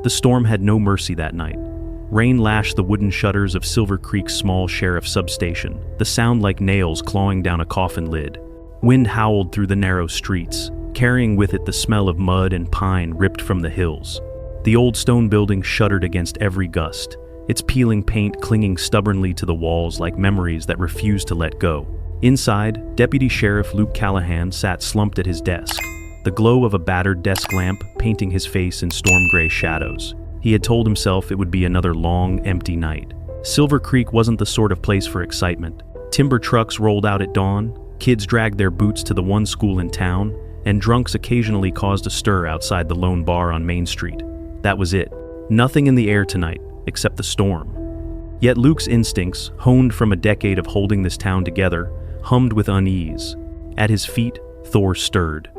The storm had no mercy that night. Rain lashed the wooden shutters of Silver Creek's small sheriff substation, the sound like nails clawing down a coffin lid. Wind howled through the narrow streets, carrying with it the smell of mud and pine ripped from the hills. The old stone building shuddered against every gust, its peeling paint clinging stubbornly to the walls like memories that refused to let go. Inside, Deputy Sheriff Luke Callahan sat slumped at his desk, the glow of a battered desk lamp painting his face in storm-gray shadows. He had told himself it would be another long, empty night. Silver Creek wasn't the sort of place for excitement. Timber trucks rolled out at dawn, kids dragged their boots to the one school in town, and drunks occasionally caused a stir outside the lone bar on Main Street. That was it. Nothing in the air tonight, except the storm. Yet Luke's instincts, honed from a decade of holding this town together, hummed with unease. At his feet, Thor stirred.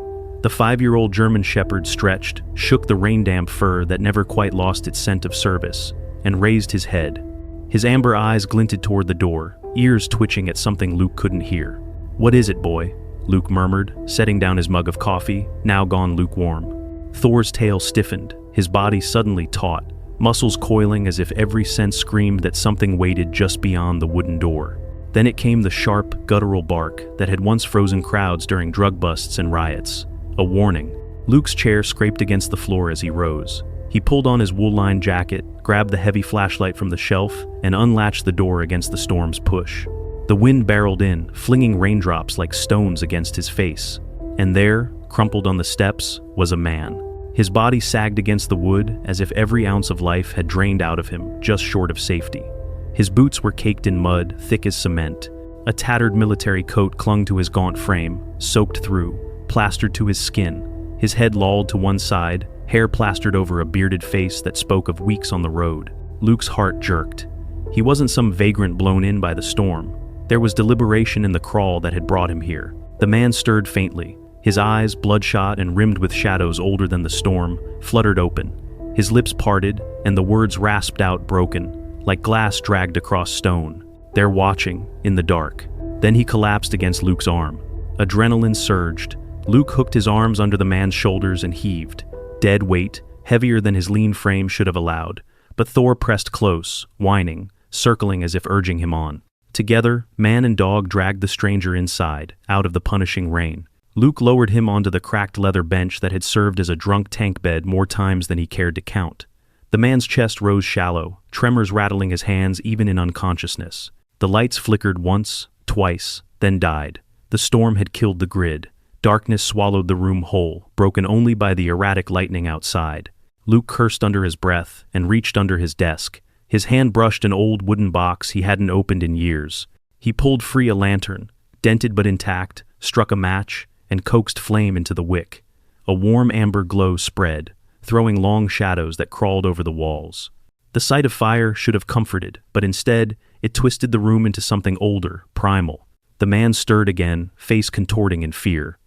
The 5-year-old German shepherd stretched, shook the rain-damp fur that never quite lost its scent of service, and raised his head. His amber eyes glinted toward the door, ears twitching at something Luke couldn't hear. "What is it, boy?" Luke murmured, setting down his mug of coffee, now gone lukewarm. Thor's tail stiffened, his body suddenly taut, muscles coiling as if every sense screamed that something waited just beyond the wooden door. Then it came the sharp, guttural bark that had once frozen crowds during drug busts and riots. A warning. Luke's chair scraped against the floor as he rose. He pulled on his wool-lined jacket, grabbed the heavy flashlight from the shelf, and unlatched the door against the storm's push. The wind barreled in, flinging raindrops like stones against his face. And there, crumpled on the steps, was a man. His body sagged against the wood as if every ounce of life had drained out of him, just short of safety. His boots were caked in mud, thick as cement. A tattered military coat clung to his gaunt frame, soaked through, plastered to his skin. His head lolled to one side, hair plastered over a bearded face that spoke of weeks on the road. Luke's heart jerked. He wasn't some vagrant blown in by the storm. There was deliberation in the crawl that had brought him here. The man stirred faintly. His eyes, bloodshot and rimmed with shadows older than the storm, fluttered open. His lips parted, and the words rasped out broken, like glass dragged across stone. "They're watching, in the dark." Then he collapsed against Luke's arm. Adrenaline surged. Luke hooked his arms under the man's shoulders and heaved. Dead weight, heavier than his lean frame should have allowed. But Thor pressed close, whining, circling as if urging him on. Together, man and dog dragged the stranger inside, out of the punishing rain. Luke lowered him onto the cracked leather bench that had served as a drunk tank bed more times than he cared to count. The man's chest rose shallow, tremors rattling his hands even in unconsciousness. The lights flickered once, twice, then died. The storm had killed the grid. Darkness swallowed the room whole, broken only by the erratic lightning outside. Luke cursed under his breath and reached under his desk. His hand brushed an old wooden box he hadn't opened in years. He pulled free a lantern, dented but intact, struck a match, and coaxed flame into the wick. A warm amber glow spread, throwing long shadows that crawled over the walls. The sight of fire should have comforted, but instead, it twisted the room into something older, primal. The man stirred again, face contorting in fear.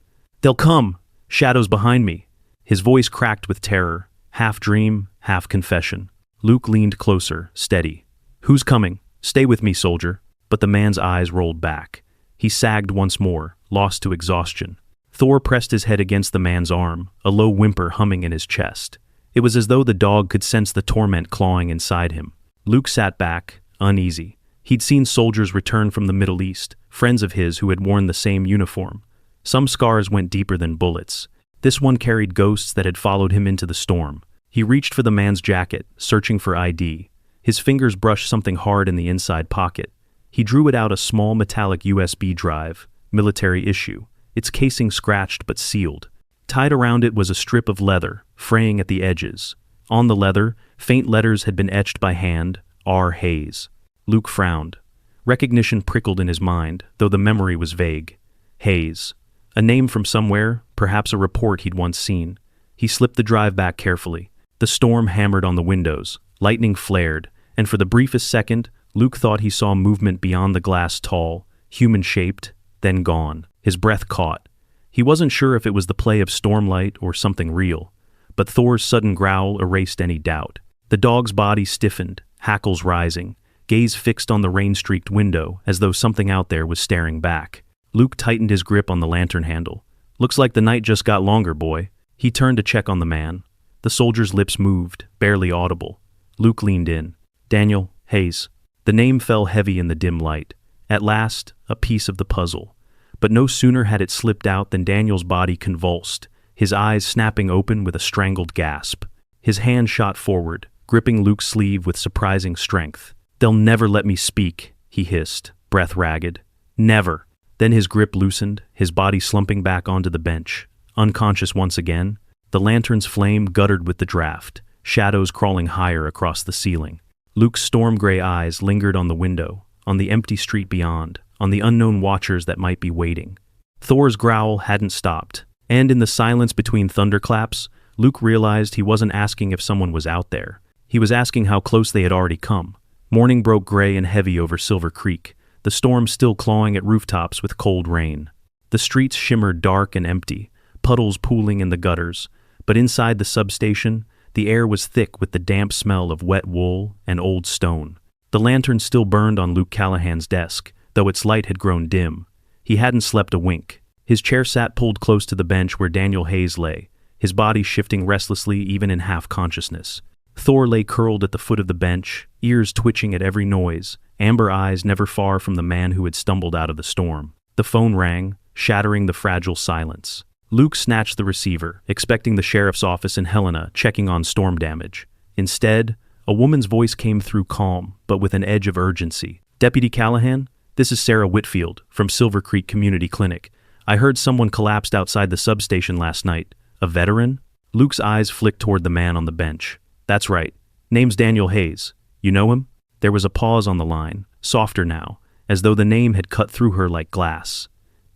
"They'll come! Shadows behind me!" His voice cracked with terror, half dream, half confession. Luke leaned closer, steady. "Who's coming? Stay with me, soldier." But the man's eyes rolled back. He sagged once more, lost to exhaustion. Thor pressed his head against the man's arm, a low whimper humming in his chest. It was as though the dog could sense the torment clawing inside him. Luke sat back, uneasy. He'd seen soldiers return from the Middle East, friends of his who had worn the same uniform. Some scars went deeper than bullets. This one carried ghosts that had followed him into the storm. He reached for the man's jacket, searching for ID. His fingers brushed something hard in the inside pocket. He drew it out, a small metallic USB drive, military issue, its casing scratched but sealed. Tied around it was a strip of leather, fraying at the edges. On the leather, faint letters had been etched by hand, R. Hayes. Luke frowned. Recognition prickled in his mind, though the memory was vague. Hayes. A name from somewhere, perhaps a report he'd once seen. He slipped the drive back carefully. The storm hammered on the windows, lightning flared, and for the briefest second, Luke thought he saw movement beyond the glass tall, human-shaped, then gone. His breath caught. He wasn't sure if it was the play of stormlight or something real, but Thor's sudden growl erased any doubt. The dog's body stiffened, hackles rising, gaze fixed on the rain-streaked window as though something out there was staring back. Luke tightened his grip on the lantern handle. "Looks like the night just got longer, boy." He turned to check on the man. The soldier's lips moved, barely audible. Luke leaned in. Daniel Hayes. The name fell heavy in the dim light. At last, a piece of the puzzle. But no sooner had it slipped out than Daniel's body convulsed, his eyes snapping open with a strangled gasp. His hand shot forward, gripping Luke's sleeve with surprising strength. "They'll never let me speak," he hissed, breath ragged. "Never." Then his grip loosened, his body slumping back onto the bench. Unconscious once again, the lantern's flame guttered with the draft, shadows crawling higher across the ceiling. Luke's storm-gray eyes lingered on the window, on the empty street beyond, on the unknown watchers that might be waiting. Thor's growl hadn't stopped, and in the silence between thunderclaps, Luke realized he wasn't asking if someone was out there. He was asking how close they had already come. Morning broke gray and heavy over Silver Creek, the storm still clawing at rooftops with cold rain. The streets shimmered dark and empty, puddles pooling in the gutters, but inside the substation, the air was thick with the damp smell of wet wool and old stone. The lantern still burned on Luke Callahan's desk, though its light had grown dim. He hadn't slept a wink. His chair sat pulled close to the bench where Daniel Hayes lay, his body shifting restlessly even in half-consciousness. Thor lay curled at the foot of the bench, ears twitching at every noise, amber eyes never far from the man who had stumbled out of the storm. The phone rang, shattering the fragile silence. Luke snatched the receiver, expecting the sheriff's office in Helena checking on storm damage. Instead, a woman's voice came through calm, but with an edge of urgency. "Deputy Callahan, this is Sarah Whitfield from Silver Creek Community Clinic. I heard someone collapsed outside the substation last night. A veteran?" Luke's eyes flicked toward the man on the bench. "That's right. Name's Daniel Hayes. You know him?" There was a pause on the line, softer now, as though the name had cut through her like glass.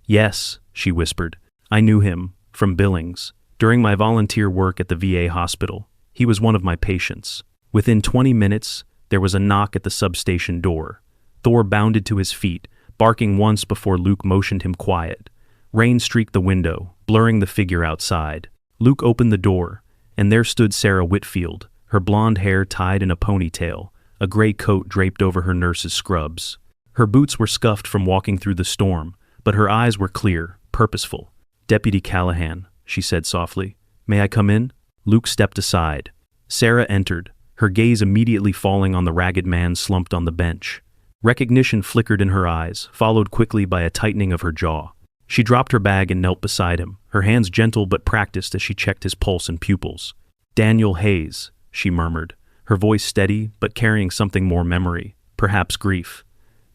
"Yes," she whispered. "I knew him, from Billings, during my volunteer work at the VA hospital. He was one of my patients." Within 20 minutes, there was a knock at the substation door. Thor bounded to his feet, barking once before Luke motioned him quiet. Rain streaked the window, blurring the figure outside. Luke opened the door, and there stood Sarah Whitfield, her blonde hair tied in a ponytail, a gray coat draped over her nurse's scrubs. Her boots were scuffed from walking through the storm, but her eyes were clear, purposeful. "Deputy Callahan," she said softly. "May I come in?" Luke stepped aside. Sarah entered, her gaze immediately falling on the ragged man slumped on the bench. Recognition flickered in her eyes, followed quickly by a tightening of her jaw. She dropped her bag and knelt beside him, her hands gentle but practiced as she checked his pulse and pupils. "Daniel Hayes," she murmured, her voice steady but carrying something more memory, perhaps grief.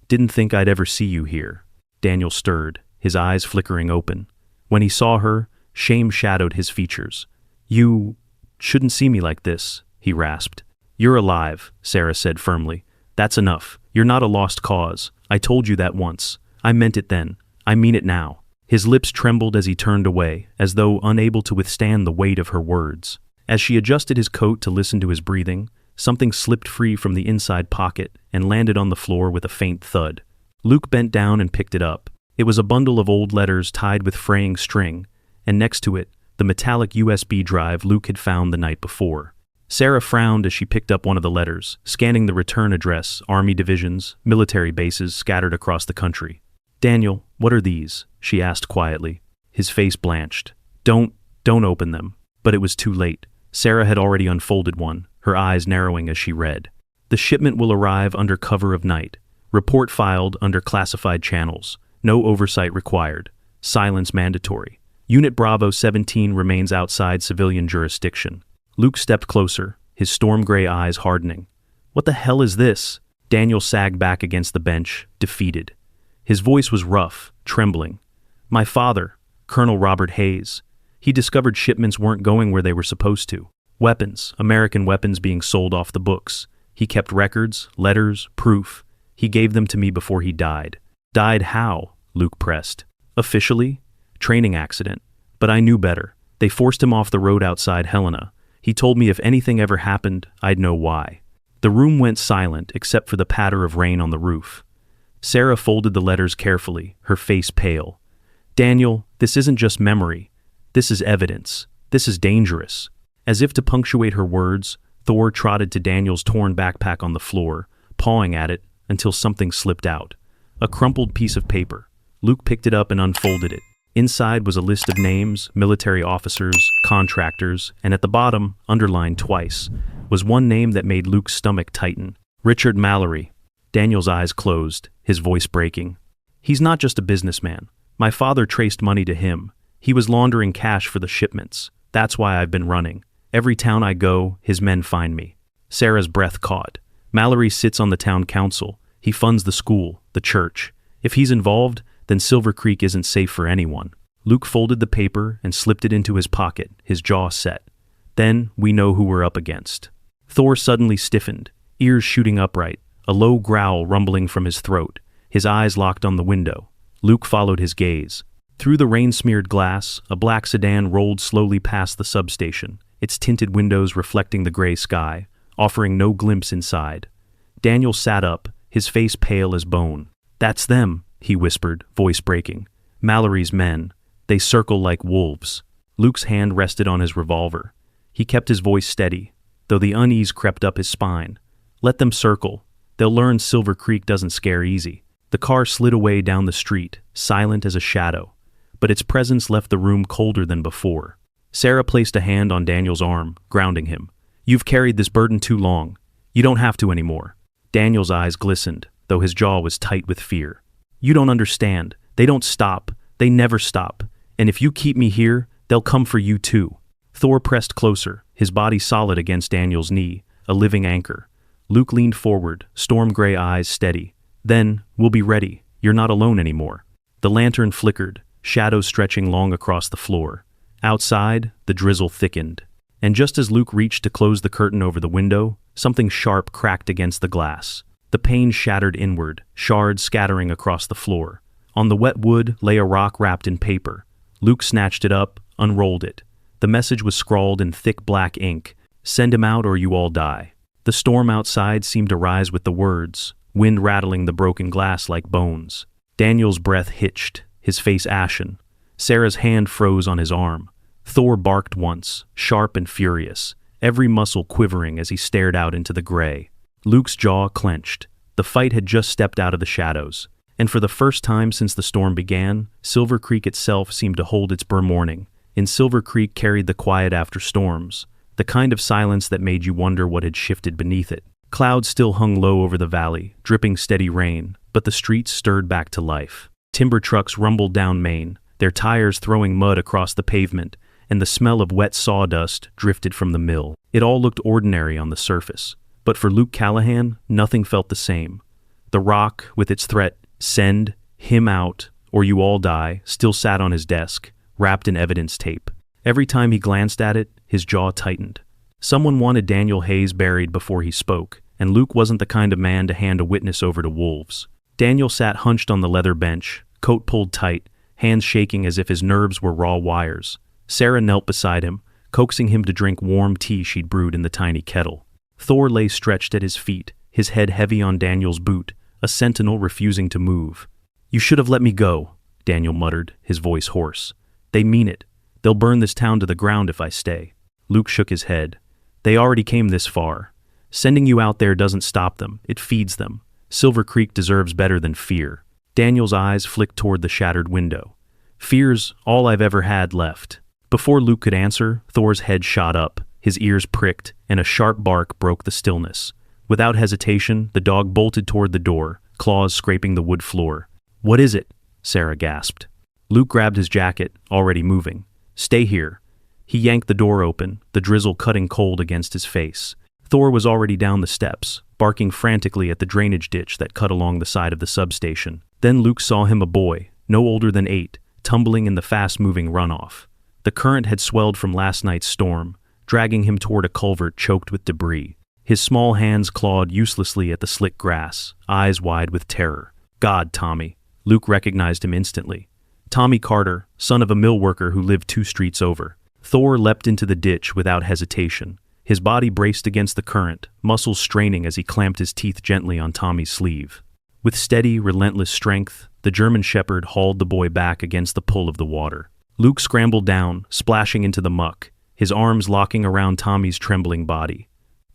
"Didn't think I'd ever see you here." Daniel stirred, his eyes flickering open. When he saw her, shame shadowed his features. "You shouldn't see me like this," he rasped. "You're alive," Sarah said firmly. "That's enough. You're not a lost cause. I told you that once. I meant it then. I mean it now." His lips trembled as he turned away, as though unable to withstand the weight of her words. As she adjusted his coat to listen to his breathing, something slipped free from the inside pocket and landed on the floor with a faint thud. Luke bent down and picked it up. It was a bundle of old letters tied with fraying string, and next to it, the metallic USB drive Luke had found the night before. Sarah frowned as she picked up one of the letters, scanning the return address, army divisions, military bases scattered across the country. "Daniel, what are these?" she asked quietly. His face blanched. Don't open them." But it was too late. Sarah had already unfolded one, her eyes narrowing as she read. "The shipment will arrive under cover of night. Report filed under classified channels. No oversight required. Silence mandatory. Unit Bravo 17 remains outside civilian jurisdiction." Luke stepped closer, his storm-gray eyes hardening. "What the hell is this?" Daniel sagged back against the bench, defeated. His voice was rough, trembling. "My father, Colonel Robert Hayes. He discovered shipments weren't going where they were supposed to. Weapons, American weapons being sold off the books. He kept records, letters, proof. He gave them to me before he died." "Died how?" Luke pressed. "Officially? Training accident. But I knew better. They forced him off the road outside Helena. He told me if anything ever happened, I'd know why." The room went silent except for the patter of rain on the roof. Sarah folded the letters carefully, her face pale. "Daniel, this isn't just memory. This is evidence. This is dangerous." As if to punctuate her words, Thor trotted to Daniel's torn backpack on the floor, pawing at it until something slipped out. A crumpled piece of paper. Luke picked it up and unfolded it. Inside was a list of names, military officers, contractors, and at the bottom, underlined twice, was one name that made Luke's stomach tighten. Richard Mallory. Daniel's eyes closed, his voice breaking. He's not just a businessman. My father traced money to him. He was laundering cash for the shipments. That's why I've been running. Every town I go, his men find me. Sarah's breath caught. Mallory sits on the town council. He funds the school, the church. If he's involved, then Silver Creek isn't safe for anyone. Luke folded the paper and slipped it into his pocket, his jaw set. Then we know who we're up against. Thor suddenly stiffened, ears shooting upright, a low growl rumbling from his throat, his eyes locked on the window. Luke followed his gaze. Through the rain-smeared glass, a black sedan rolled slowly past the substation, its tinted windows reflecting the gray sky, offering no glimpse inside. Daniel sat up, his face pale as bone. "That's them," he whispered, voice breaking. "Mallory's men. They circle like wolves." Luke's hand rested on his revolver. He kept his voice steady, though the unease crept up his spine. "Let them circle. They'll learn Silver Creek doesn't scare easy." The car slid away down the street, silent as a shadow, but its presence left the room colder than before. Sarah placed a hand on Daniel's arm, grounding him. "You've carried this burden too long. You don't have to anymore." Daniel's eyes glistened, though his jaw was tight with fear. "You don't understand. They don't stop. They never stop. And if you keep me here, they'll come for you too." Thor pressed closer, his body solid against Daniel's knee, a living anchor. Luke leaned forward, storm-gray eyes steady. "Then, we'll be ready. You're not alone anymore." The lantern flickered, shadows stretching long across the floor. Outside, the drizzle thickened. And just as Luke reached to close the curtain over the window, something sharp cracked against the glass. The pane shattered inward, shards scattering across the floor. On the wet wood lay a rock wrapped in paper. Luke snatched it up, unrolled it. The message was scrawled in thick black ink. "Send him out or you all die." The storm outside seemed to rise with the words, wind rattling the broken glass like bones. Daniel's breath hitched, his face ashen. Sarah's hand froze on his arm. Thor barked once, sharp and furious, every muscle quivering as he stared out into the gray. Luke's jaw clenched. The fight had just stepped out of the shadows, and for the first time since the storm began, Silver Creek itself seemed to hold its morning. In Silver Creek carried the quiet after storms, the kind of silence that made you wonder what had shifted beneath it. Clouds still hung low over the valley, dripping steady rain, but the streets stirred back to life. Timber trucks rumbled down Main, their tires throwing mud across the pavement, and the smell of wet sawdust drifted from the mill. It all looked ordinary on the surface, but for Luke Callahan, nothing felt the same. The rock, with its threat, "Send him out, or you all die," still sat on his desk, wrapped in evidence tape. Every time he glanced at it, his jaw tightened. Someone wanted Daniel Hayes buried before he spoke, and Luke wasn't the kind of man to hand a witness over to wolves. Daniel sat hunched on the leather bench, coat pulled tight, hands shaking as if his nerves were raw wires. Sarah knelt beside him, coaxing him to drink warm tea she'd brewed in the tiny kettle. Thor lay stretched at his feet, his head heavy on Daniel's boot, a sentinel refusing to move. "You should have let me go," Daniel muttered, his voice hoarse. "They mean it. They'll burn this town to the ground if I stay." Luke shook his head. "They already came this far. Sending you out there doesn't stop them, it feeds them. Silver Creek deserves better than fear." Daniel's eyes flicked toward the shattered window. "Fear's all I've ever had left." Before Luke could answer, Thor's head shot up, his ears pricked, and a sharp bark broke the stillness. Without hesitation, the dog bolted toward the door, claws scraping the wood floor. "What is it?" Sarah gasped. Luke grabbed his jacket, already moving. "Stay here." He yanked the door open, the drizzle cutting cold against his face. Thor was already down the steps, barking frantically at the drainage ditch that cut along the side of the substation. Then Luke saw him, a boy, no older than 8, tumbling in the fast-moving runoff. The current had swelled from last night's storm, dragging him toward a culvert choked with debris. His small hands clawed uselessly at the slick grass, eyes wide with terror. "God, Tommy." Luke recognized him instantly. Tommy Carter, son of a mill worker who lived 2 streets over. Thor leapt into the ditch without hesitation. His body braced against the current, muscles straining as he clamped his teeth gently on Tommy's sleeve. With steady, relentless strength, the German shepherd hauled the boy back against the pull of the water. Luke scrambled down, splashing into the muck, his arms locking around Tommy's trembling body.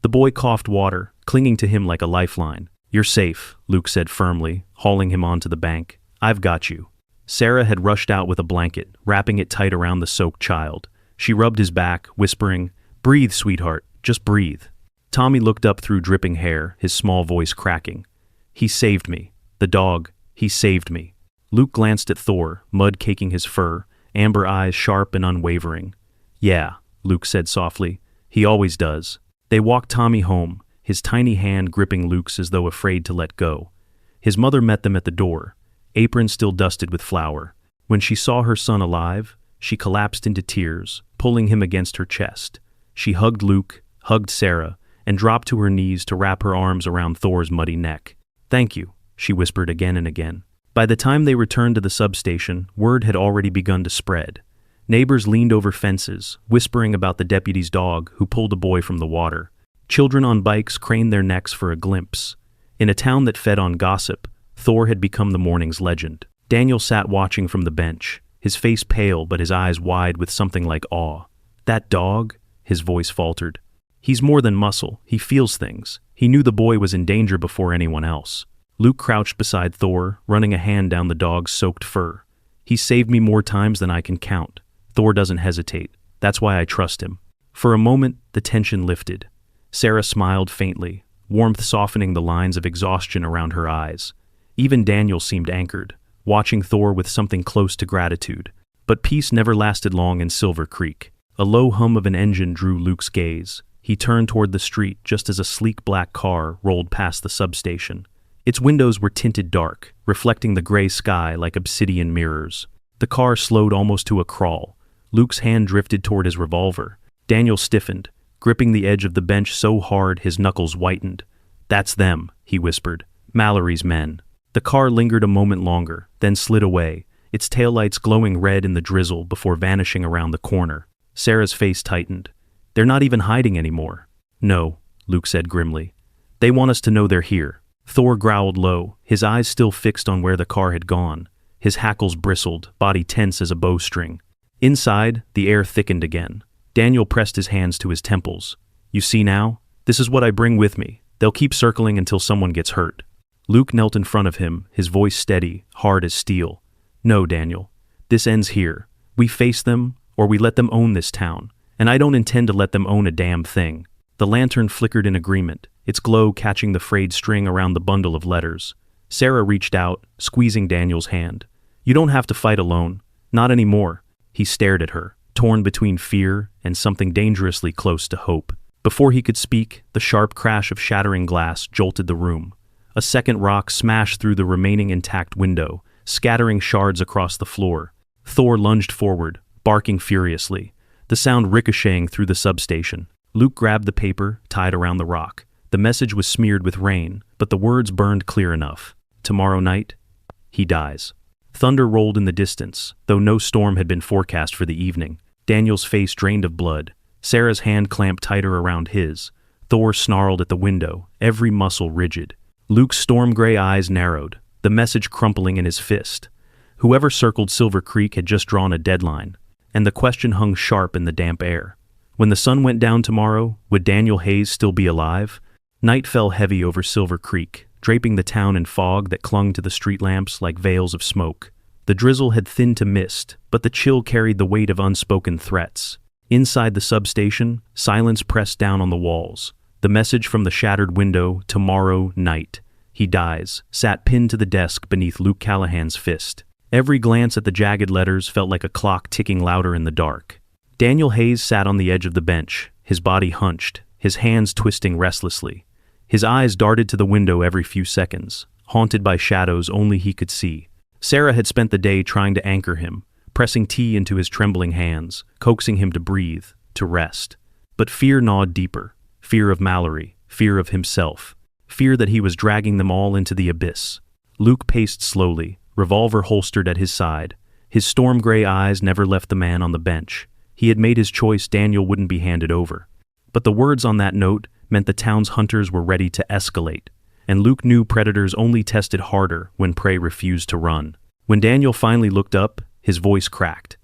The boy coughed water, clinging to him like a lifeline. "You're safe," Luke said firmly, hauling him onto the bank. "I've got you." Sarah had rushed out with a blanket, wrapping it tight around the soaked child. She rubbed his back, whispering, "Breathe, sweetheart, just breathe." Tommy looked up through dripping hair, his small voice cracking. "He saved me. The dog, he saved me." Luke glanced at Thor, mud caking his fur, amber eyes sharp and unwavering. "Yeah," Luke said softly. "He always does." They walked Tommy home, his tiny hand gripping Luke's as though afraid to let go. His mother met them at the door, apron still dusted with flour. When she saw her son alive, she collapsed into tears, pulling him against her chest. She hugged Luke, hugged Sarah, and dropped to her knees to wrap her arms around Thor's muddy neck. "Thank you," she whispered again and again. By the time they returned to the substation, word had already begun to spread. Neighbors leaned over fences, whispering about the deputy's dog who pulled a boy from the water. Children on bikes craned their necks for a glimpse. In a town that fed on gossip, Thor had become the morning's legend. Daniel sat watching from the bench, his face pale but his eyes wide with something like awe. "That dog?" his voice faltered. "He's more than muscle, he feels things." He knew the boy was in danger before anyone else. Luke crouched beside Thor, running a hand down the dog's soaked fur. "He's saved me more times than I can count." Thor doesn't hesitate. That's why I trust him. For a moment, the tension lifted. Sarah smiled faintly, warmth softening the lines of exhaustion around her eyes. Even Daniel seemed anchored, watching Thor with something close to gratitude. But peace never lasted long in Silver Creek. A low hum of an engine drew Luke's gaze. He turned toward the street just as a sleek black car rolled past the substation. Its windows were tinted dark, reflecting the gray sky like obsidian mirrors. The car slowed almost to a crawl. Luke's hand drifted toward his revolver. Daniel stiffened, gripping the edge of the bench so hard his knuckles whitened. "That's them," he whispered. "Mallory's men." The car lingered a moment longer, then slid away, its taillights glowing red in the drizzle before vanishing around the corner. Sarah's face tightened. "They're not even hiding anymore." "No," Luke said grimly. "They want us to know they're here." Thor growled low, his eyes still fixed on where the car had gone. His hackles bristled, body tense as a bowstring. Inside, the air thickened again. Daniel pressed his hands to his temples. "You see now? This is what I bring with me. They'll keep circling until someone gets hurt." Luke knelt in front of him, his voice steady, hard as steel. "No, Daniel. This ends here. We face them, or we let them own this town. And I don't intend to let them own a damn thing." The lantern flickered in agreement, its glow catching the frayed string around the bundle of letters. Sarah reached out, squeezing Daniel's hand. "You don't have to fight alone. Not anymore." He stared at her, torn between fear and something dangerously close to hope. Before he could speak, the sharp crash of shattering glass jolted the room. A second rock smashed through the remaining intact window, scattering shards across the floor. Thor lunged forward, barking furiously, the sound ricocheting through the substation. Luke grabbed the paper, tied around the rock. The message was smeared with rain, but the words burned clear enough. "Tomorrow night, he dies." Thunder rolled in the distance, though no storm had been forecast for the evening. Daniel's face drained of blood. Sarah's hand clamped tighter around his. Thor snarled at the window, every muscle rigid. Luke's storm-gray eyes narrowed, the message crumpling in his fist. Whoever circled Silver Creek had just drawn a deadline, and the question hung sharp in the damp air. When the sun went down tomorrow, would Daniel Hayes still be alive? Night fell heavy over Silver Creek, draping the town in fog that clung to the street lamps like veils of smoke. The drizzle had thinned to mist, but the chill carried the weight of unspoken threats. Inside the substation, silence pressed down on the walls. The message from the shattered window, "Tomorrow night, he dies," sat pinned to the desk beneath Luke Callahan's fist. Every glance at the jagged letters felt like a clock ticking louder in the dark. Daniel Hayes sat on the edge of the bench, his body hunched, his hands twisting restlessly. His eyes darted to the window every few seconds, haunted by shadows only he could see. Sarah had spent the day trying to anchor him, pressing tea into his trembling hands, coaxing him to breathe, to rest. But fear gnawed deeper. Fear of Mallory, fear of himself, fear that he was dragging them all into the abyss. Luke paced slowly, revolver holstered at his side. His storm-gray eyes never left the man on the bench. He had made his choice. Daniel wouldn't be handed over. But the words on that note meant the town's hunters were ready to escalate, and Luke knew predators only tested harder when prey refused to run. When Daniel finally looked up, his voice cracked.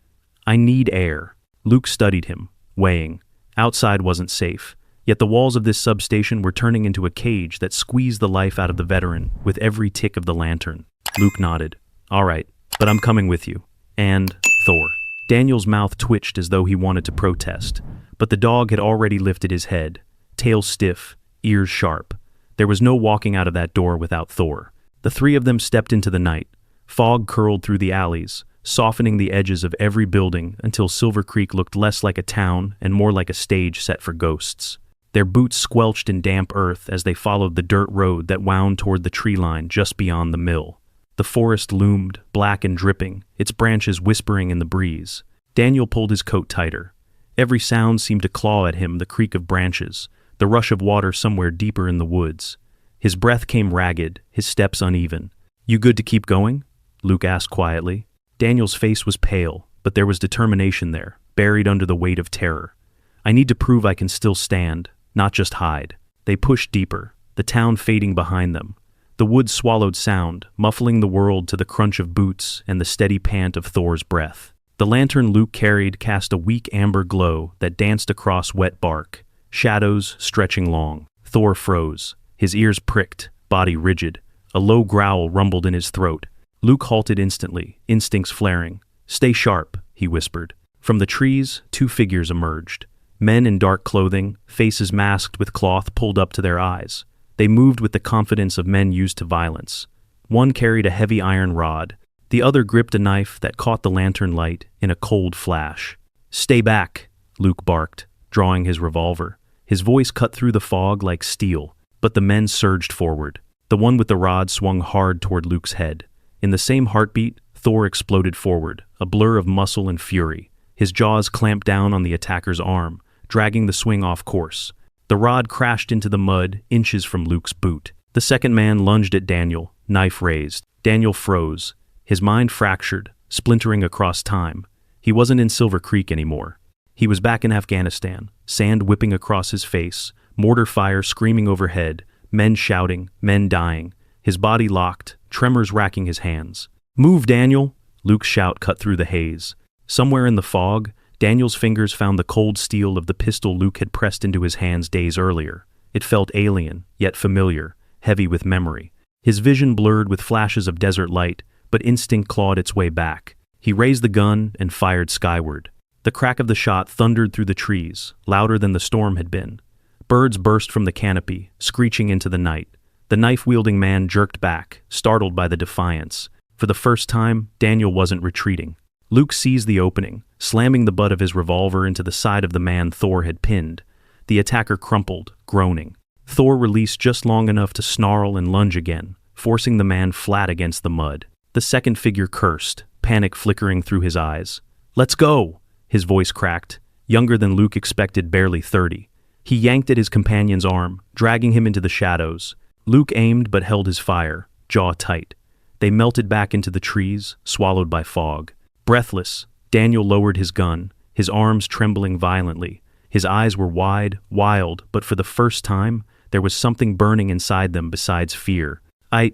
"I need air." Luke studied him, weighing. Outside wasn't safe, yet the walls of this substation were turning into a cage that squeezed the life out of the veteran with every tick of the lantern. Luke nodded. "All right, but I'm coming with you. And Thor. Daniel's mouth twitched as though he wanted to protest, but the dog had already lifted his head, tail stiff, ears sharp. There was no walking out of that door without Thor. The three of them stepped into the night. Fog curled through the alleys, softening the edges of every building until Silver Creek looked less like a town and more like a stage set for ghosts. Their boots squelched in damp earth as they followed the dirt road that wound toward the tree line just beyond the mill. The forest loomed, black and dripping, its branches whispering in the breeze. Daniel pulled his coat tighter. Every sound seemed to claw at him, the creak of branches, the rush of water somewhere deeper in the woods. His breath came ragged, his steps uneven. "You good to keep going?" Luke asked quietly. Daniel's face was pale, but there was determination there, buried under the weight of terror. "I need to prove I can still stand, not just hide." They pushed deeper, the town fading behind them. The woods swallowed sound, muffling the world to the crunch of boots and the steady pant of Thor's breath. The lantern Luke carried cast a weak amber glow that danced across wet bark, shadows stretching long. Thor froze, his ears pricked, body rigid. A low growl rumbled in his throat. Luke halted instantly, instincts flaring. "Stay sharp," he whispered. From the trees, two figures emerged. Men in dark clothing, faces masked with cloth pulled up to their eyes. They moved with the confidence of men used to violence. One carried a heavy iron rod. The other gripped a knife that caught the lantern light in a cold flash. "Stay back," Luke barked, drawing his revolver. His voice cut through the fog like steel, but the men surged forward. The one with the rod swung hard toward Luke's head. In the same heartbeat, Thor exploded forward, a blur of muscle and fury. His jaws clamped down on the attacker's arm, dragging the swing off course. The rod crashed into the mud, inches from Luke's boot. The second man lunged at Daniel, knife raised. Daniel froze, his mind fractured, splintering across time. He wasn't in Silver Creek anymore. He was back in Afghanistan, sand whipping across his face, mortar fire screaming overhead, men shouting, men dying. His body locked, tremors racking his hands. "Move, Daniel!" Luke's shout cut through the haze. Somewhere in the fog, Daniel's fingers found the cold steel of the pistol Luke had pressed into his hands days earlier. It felt alien, yet familiar, heavy with memory. His vision blurred with flashes of desert light, but instinct clawed its way back. He raised the gun and fired skyward. The crack of the shot thundered through the trees, louder than the storm had been. Birds burst from the canopy, screeching into the night. The knife-wielding man jerked back, startled by the defiance. For the first time, Daniel wasn't retreating. Luke seized the opening, slamming the butt of his revolver into the side of the man Thor had pinned. The attacker crumpled, groaning. Thor released just long enough to snarl and lunge again, forcing the man flat against the mud. The second figure cursed, panic flickering through his eyes. "Let's go!" His voice cracked, younger than Luke expected, barely 30. He yanked at his companion's arm, dragging him into the shadows. Luke aimed but held his fire, jaw tight. They melted back into the trees, swallowed by fog. Breathless, Daniel lowered his gun, his arms trembling violently. His eyes were wide, wild, but for the first time, there was something burning inside them besides fear. I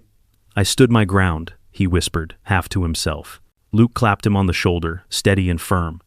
stood my ground," he whispered, half to himself. Luke clapped him on the shoulder, steady and firm.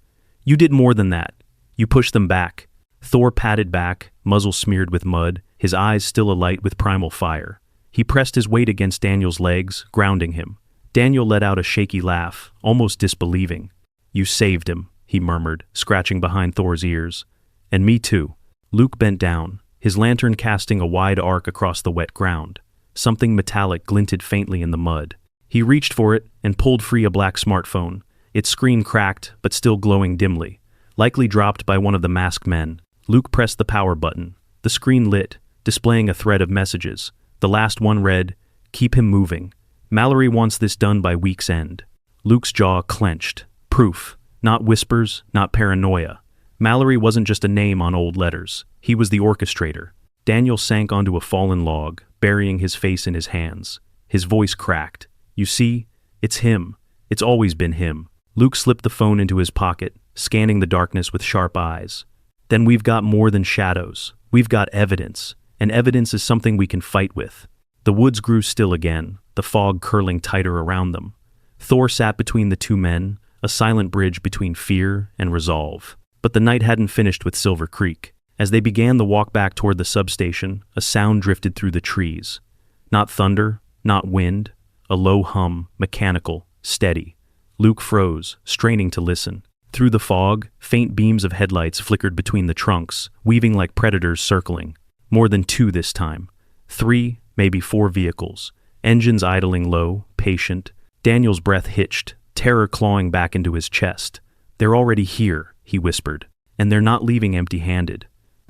"You did more than that. You pushed them back." Thor patted back, muzzle smeared with mud, his eyes still alight with primal fire. He pressed his weight against Daniel's legs, grounding him. Daniel let out a shaky laugh, almost disbelieving. "You saved him," he murmured, scratching behind Thor's ears. "And me too." Luke bent down, his lantern casting a wide arc across the wet ground. Something metallic glinted faintly in the mud. He reached for it and pulled free a black smartphone. Its screen cracked, but still glowing dimly. Likely dropped by one of the masked men. Luke pressed the power button. The screen lit, displaying a thread of messages. The last one read, "Keep him moving. Mallory wants this done by week's end." Luke's jaw clenched. Proof. Not whispers, not paranoia. Mallory wasn't just a name on old letters. He was the orchestrator. Daniel sank onto a fallen log, burying his face in his hands. His voice cracked. "You see? It's him. It's always been him." Luke slipped the phone into his pocket, scanning the darkness with sharp eyes. "Then we've got more than shadows. We've got evidence. And evidence is something we can fight with." The woods grew still again, the fog curling tighter around them. Thor sat between the two men, a silent bridge between fear and resolve. But the night hadn't finished with Silver Creek. As they began the walk back toward the substation, a sound drifted through the trees. Not thunder, not wind, a low hum, mechanical, steady. Luke froze, straining to listen. Through the fog, faint beams of headlights flickered between the trunks, weaving like predators circling. More than 2 this time. 3, maybe 4 vehicles. Engines idling low, patient. Daniel's breath hitched, terror clawing back into his chest. "They're already here," he whispered. "And they're not leaving empty-handed."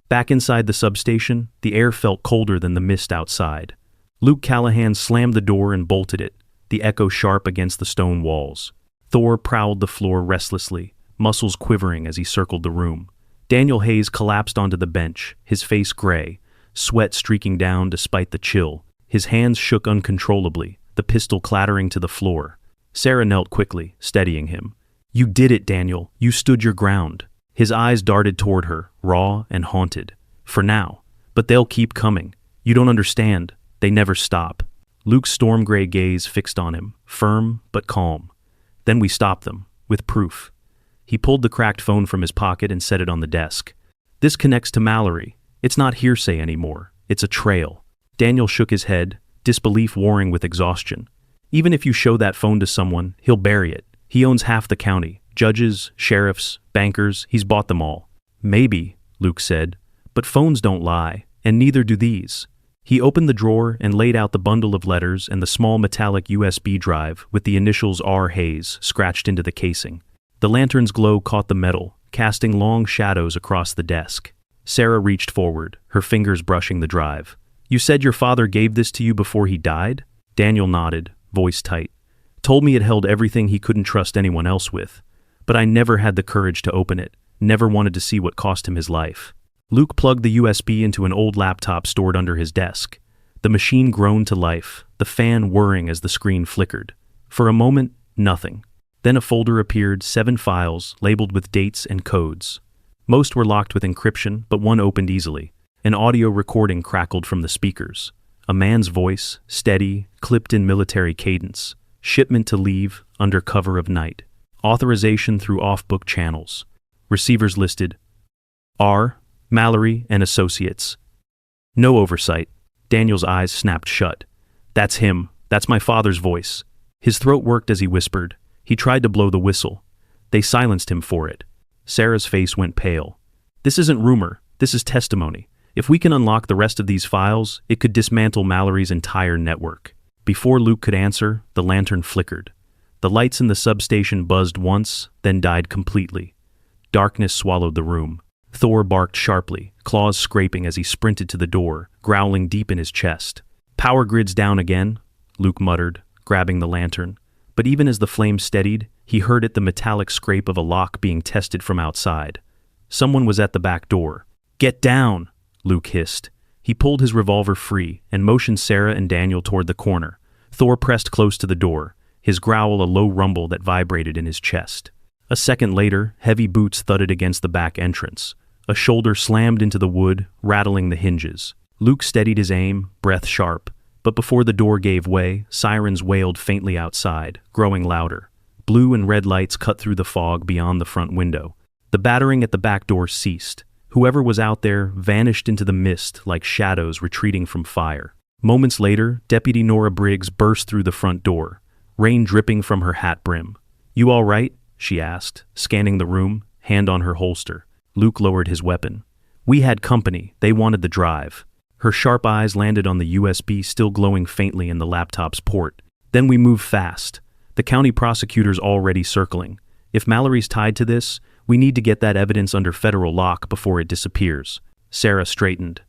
Back inside the substation, the air felt colder than the mist outside. Luke Callahan slammed the door and bolted it, the echo sharp against the stone walls. Thor prowled the floor restlessly, muscles quivering as he circled the room. Daniel Hayes collapsed onto the bench, his face gray, sweat streaking down despite the chill. His hands shook uncontrollably, the pistol clattering to the floor. Sarah knelt quickly, steadying him. "You did it, Daniel. You stood your ground." His eyes darted toward her, raw and haunted. "For now. But they'll keep coming. You don't understand. They never stop." Luke's storm-gray gaze fixed on him, firm but calm. "Then we stop them, with proof." He pulled the cracked phone from his pocket and set it on the desk. "This connects to Mallory. It's not hearsay anymore. It's a trail." Daniel shook his head, disbelief warring with exhaustion. "Even if you show that phone to someone, he'll bury it. He owns half the county. Judges, sheriffs, bankers, he's bought them all." "Maybe," Luke said, "but phones don't lie, and neither do these." He opened the drawer and laid out the bundle of letters and the small metallic USB drive with the initials R. Hayes scratched into the casing. The lantern's glow caught the metal, casting long shadows across the desk. Sarah reached forward, her fingers brushing the drive. "You said your father gave this to you before he died?" Daniel nodded, voice tight. "Told me it held everything he couldn't trust anyone else with. But I never had the courage to open it, never wanted to see what cost him his life." Luke plugged the USB into an old laptop stored under his desk. The machine groaned to life, the fan whirring as the screen flickered. For a moment, nothing. Then a folder appeared, 7 files, labeled with dates and codes. Most were locked with encryption, but one opened easily. An audio recording crackled from the speakers. A man's voice, steady, clipped in military cadence. Shipment to leave, under cover of night. Authorization through off-book channels. Receivers listed. R. Mallory and Associates. No oversight. Daniel's eyes snapped shut. "That's him. That's my father's voice." His throat worked as he whispered. He tried to blow the whistle. They silenced him for it. Sarah's face went pale. "This isn't rumor. This is testimony. If we can unlock the rest of these files, it could dismantle Mallory's entire network." Before Luke could answer, the lantern flickered. The lights in the substation buzzed once, then died completely. Darkness swallowed the room. Thor barked sharply, claws scraping as he sprinted to the door, growling deep in his chest. "Power grid's down again," Luke muttered, grabbing the lantern. But even as the flame steadied, he heard the metallic scrape of a lock being tested from outside. Someone was at the back door. "Get down!" Luke hissed. He pulled his revolver free and motioned Sarah and Daniel toward the corner. Thor pressed close to the door, his growl a low rumble that vibrated in his chest. A second later, heavy boots thudded against the back entrance. A shoulder slammed into the wood, rattling the hinges. Luke steadied his aim, breath sharp. But before the door gave way, sirens wailed faintly outside, growing louder. Blue and red lights cut through the fog beyond the front window. The battering at the back door ceased. Whoever was out there vanished into the mist like shadows retreating from fire. Moments later, Deputy Nora Briggs burst through the front door, rain dripping from her hat brim. "You all right?" she asked, scanning the room, hand on her holster. Luke lowered his weapon. "We had company. They wanted the drive." Her sharp eyes landed on the USB still glowing faintly in the laptop's port. "Then we moved fast. The county prosecutor's already circling. If Mallory's tied to this, we need to get that evidence under federal lock before it disappears." Sarah straightened.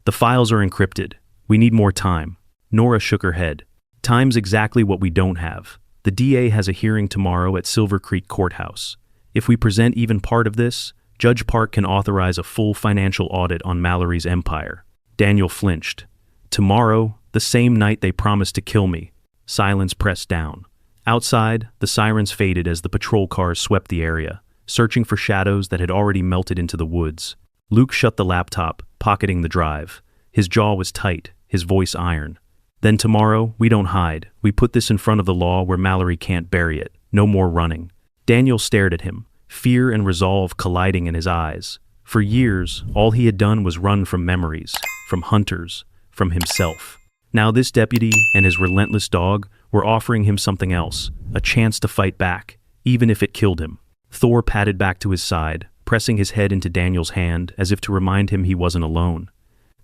"The files are encrypted. We need more time." Nora shook her head. "Time's exactly what we don't have. The DA has a hearing tomorrow at Silver Creek Courthouse. If we present even part of this, Judge Park can authorize a full financial audit on Mallory's empire." Daniel flinched. "Tomorrow, the same night they promised to kill me." Silence pressed down. Outside, the sirens faded as the patrol cars swept the area, searching for shadows that had already melted into the woods. Luke shut the laptop, pocketing the drive. His jaw was tight, his voice iron. "Then tomorrow, we don't hide. We put this in front of the law where Mallory can't bury it. No more running." Daniel stared at him, fear and resolve colliding in his eyes. For years, all he had done was run from memories, from hunters, from himself. Now this deputy and his relentless dog were offering him something else, a chance to fight back, even if it killed him. Thor padded back to his side, pressing his head into Daniel's hand as if to remind him he wasn't alone.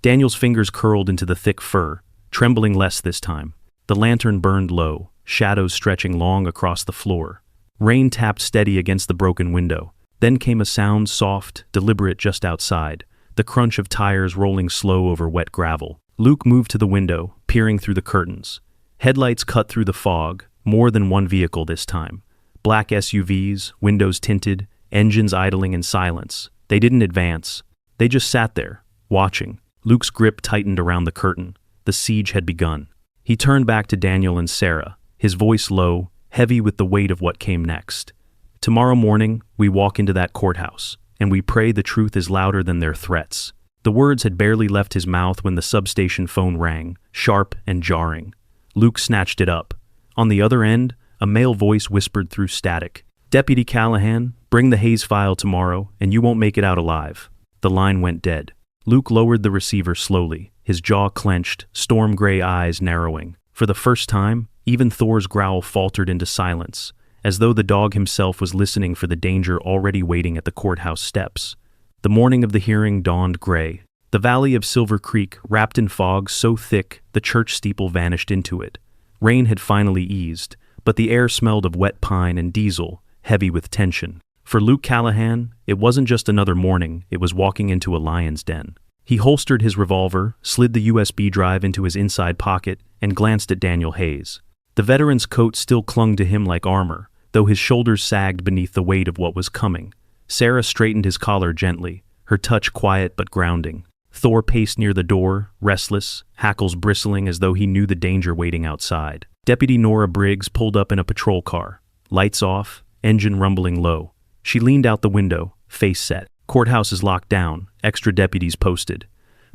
Daniel's fingers curled into the thick fur, trembling less this time. The lantern burned low, shadows stretching long across the floor. Rain tapped steady against the broken window. Then came a sound soft, deliberate just outside, the crunch of tires rolling slow over wet gravel. Luke moved to the window, peering through the curtains. Headlights cut through the fog, more than one vehicle this time. Black SUVs, windows tinted, engines idling in silence. They didn't advance. They just sat there, watching. Luke's grip tightened around the curtain. The siege had begun. He turned back to Daniel and Sarah, his voice low, heavy with the weight of what came next. Tomorrow morning, we walk into that courthouse, and we pray the truth is louder than their threats. The words had barely left his mouth when the substation phone rang, sharp and jarring. Luke snatched it up. On the other end, a male voice whispered through static. "Deputy Callahan, bring the Hayes file tomorrow, and you won't make it out alive." The line went dead. Luke lowered the receiver slowly, his jaw clenched, storm-gray eyes narrowing. For the first time, even Thor's growl faltered into silence, as though the dog himself was listening for the danger already waiting at the courthouse steps. The morning of the hearing dawned gray. The valley of Silver Creek, wrapped in fog so thick the church steeple vanished into it. Rain had finally eased, but the air smelled of wet pine and diesel, heavy with tension. For Luke Callahan, it wasn't just another morning, it was walking into a lion's den. He holstered his revolver, slid the USB drive into his inside pocket, and glanced at Daniel Hayes. The veteran's coat still clung to him like armor, though his shoulders sagged beneath the weight of what was coming. Sarah straightened his collar gently, her touch quiet but grounding. Thor paced near the door, restless, hackles bristling as though he knew the danger waiting outside. Deputy Nora Briggs pulled up in a patrol car. Lights off, engine rumbling low. She leaned out the window, face set. "Courthouse is locked down, extra deputies posted.